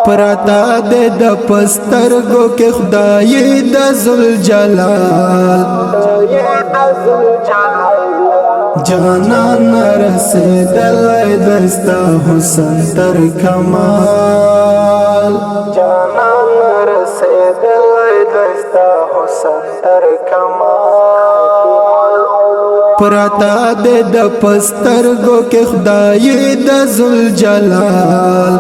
پرتا دے د پسترګو کې خدای د ذل جلال جانان رسیدل دستا حسن تر کمال جانان رسیدل دستا حسن تر کمال پرتا دے د پسترګو کې خدای د ذل جلال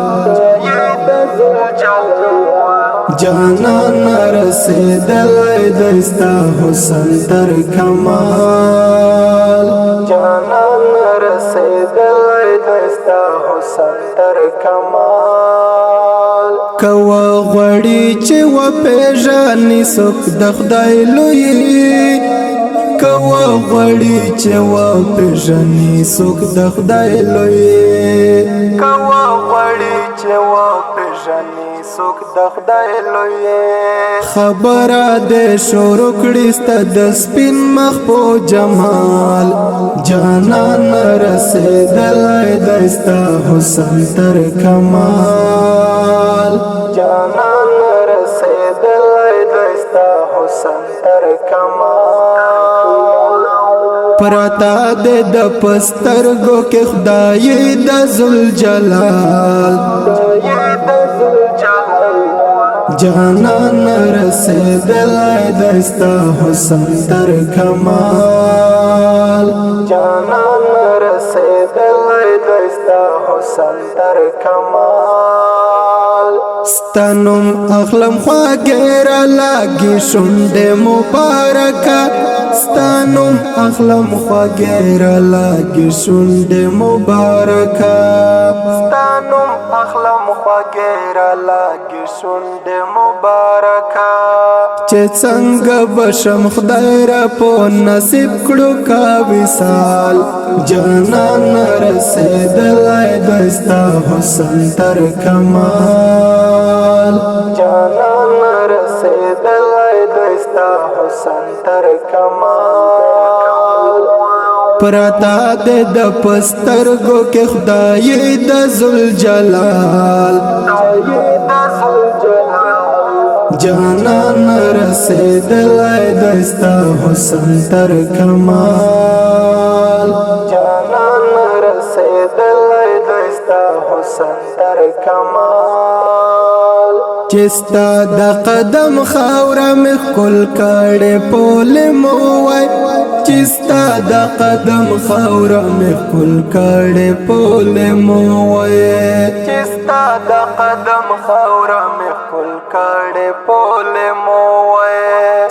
جانان رسیدل دستا حسن تر کمال جانان رسیدل دستا حسن تر کمال کوا غړي چې و پېژنې څوک د خدای لوی کوا غړي چې و پېژنې څوک د خدای لوی کوا غړي چې و پېژنې څوک د خدای لوی خبره دې شروع کړې ست د سپین مخ په جمال جانان رسیدل دستا حسن تر کمال جانان رسیدل دستا حسن تر کمال پرتا دې د پسترګو کې خدای د ذل جلال جانان رسیدل دستا حسن تر کمال جانان رسیدل دستا حسن تر کمال ستنم اخلم خواږه لاګي شونډه مبارکه ستنم اخلم خواږه لاګي شونډه مبارکه ستنم اخلم خواږه لاګي شونډه مبارکه چې څنګه بشم خدای را په نصیب کړو کا وصال جانان رسیدل دستا حسن تر کمال جانان رسیدل دستا حسن تر کمال پرتا دې د پسترګو کې خدای د ذل جلال جانان رسیدل دستا حسن تر کمال جانان رسیدل دستا حسن تر کمال چستا د قدم خاوره مخ کل کړه پول مو وای چستا د قدم خاوره مخ کل کړه پول مو وای چستا د قدم خاوره مخ کل کړه پول مو وای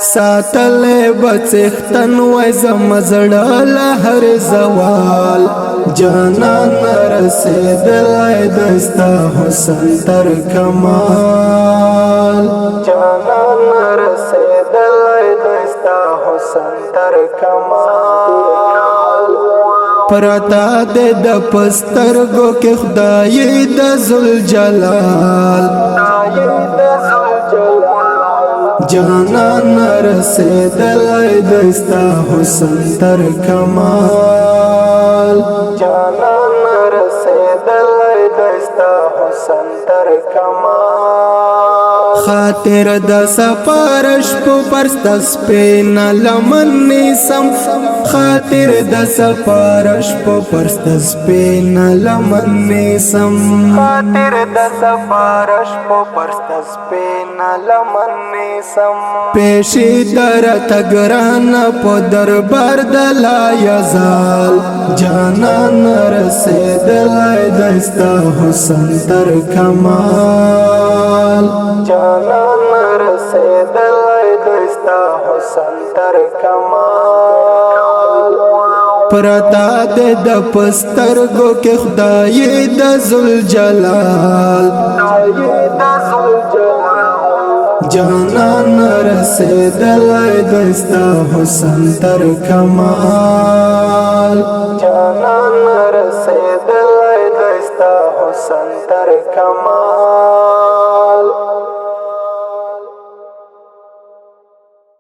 ساتل بچختن وای زمزړه هر زوال جانان رسیدل دستا حسن تر کمال جانان رسیدل دستا حسن تر کمال پرتا دې د پسترګو کې خدای د ذل جلال جانان رسیدل دستا حسن تر کمال جانان رسیدل دستا حسن تر کمال خاطر د سفارش په پرست سپین لمن نیسم خاطر د سفارش په پرست سپین لمن نیسم خاطر د سفارش په پرست سپین لمن نیسم پیشی در تګران په دربار د لا یزال جانان رسیدل دستا حسن تر کمال جانان رسیدل دستا حسن تر کمال پرتا دې د پسترګو کې خدای د ذل جلال جانان رسیدل دستا حسن تر کمال جانان رسیدل دستا حسن تر کمال